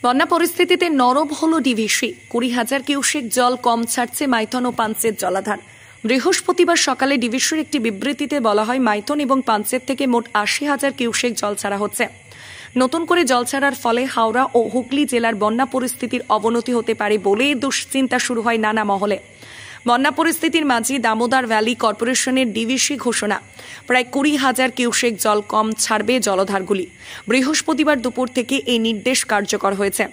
বন্যা পরিস্থিতিতে নরম হলো ডিভিসি। 20,000 কিউসেক জল কম ছাড়ছে মাইথন ও পাঞ্চেত জলাধার। বৃহস্পতিবার সকালে ডিভিসির একটি বিবৃতিতে বলা হয়, মাইথন এবং পাঞ্চেত থেকে মোট 80,000 কিউসেক জল ছাড়া হচ্ছে। নতুন করে জল ছাড়ার ফলে হাওড়া ও হুগলি জেলার বন্যা পরিস্থিতির অবনতি হতে পারে বলে দুশ্চিন্তা শুরু হয় নানা মহলে। বন্যা পরিস্থিতির মাঝে দামোদর ভ্যালি কর্পোরেশনের ডিভিসি ঘোষণা, প্রায় 20,000 কিউসেক জল কম ছাড়বে জলাধারগুলি। বৃহস্পতিবার দুপুর থেকে এই নির্দেশ কার্যকর হয়েছে।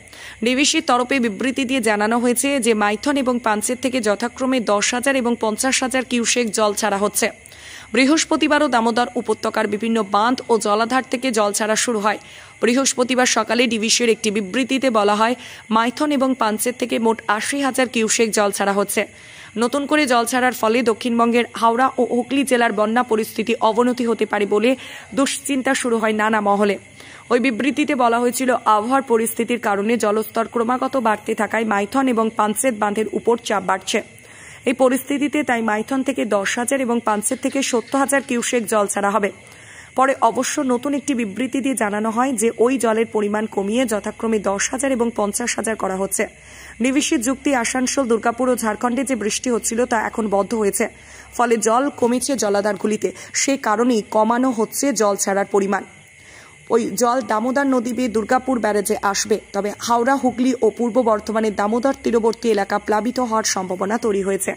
ডিভিসির তরফে বিবৃতি দিয়ে জানানো হয়েছে যে মাইথন এবং পাঞ্চেত থেকে যথাক্রমে 10,000 এবং 50,000 কিউসেক জল ছাড়া হচ্ছে। বৃহস্পতিবারও দামোদর উপত্যকার বিভিন্ন বাঁধ ও জলাধার থেকে জল ছাড়া শুরু হয়। বৃহস্পতিবার সকালে ডিভিসির একটি বিবৃতিতে বলা হয়, মাইথন এবং পাঞ্চেত থেকে মোট 80,000 কিউসেক জল ছাড়া হচ্ছে। নতুন করে জল ছাড়ার ফলে দক্ষিণবঙ্গের হাওড়া ও হুগলি জেলার বন্যা পরিস্থিতি অবনতি হতে পারে বলে দুশ্চিন্তা শুরু হয় নানা মহলে। ওই বিবৃতিতে বলা হয়েছিল, আবহাওয়ার পরিস্থিতির কারণে জলস্তর ক্রমাগত বাড়তে থাকায় মাইথন এবং পাঞ্চেত বাঁধের উপর চাপ বাড়ছে। এই পরিস্থিতিতে তাই মাইথন থেকে 10,000 এবং পাঞ্চেত থেকে 70,000 কিউসেক জল ছাড়া হবে। পরে অবশ্য নতুন একটি বিবৃতি দিয়ে জানানো হয় যে ওই জলের পরিমাণ কমিয়ে যথাক্রমে 10,000 এবং 50,000 করা হচ্ছে। ডিভিসির যুক্তি, আসানসোল, দুর্গাপুর ও ঝাড়খণ্ডে যে বৃষ্টি হচ্ছিল তা এখন বন্ধ হয়েছে, ফলে জল কমেছে জলাধারগুলিতে। সে কারণেই কমানো হচ্ছে জল ছাড়ার পরিমাণ। ওই জল দামোদর নদী বেয়ে দুর্গাপুর ব্যারেজে আসবে। তবে হাওড়া, হুগলি ও পূর্ব বর্ধমানের দামোদর তীরবর্তী এলাকা প্লাবিত হওয়ার সম্ভাবনা তৈরি হয়েছে।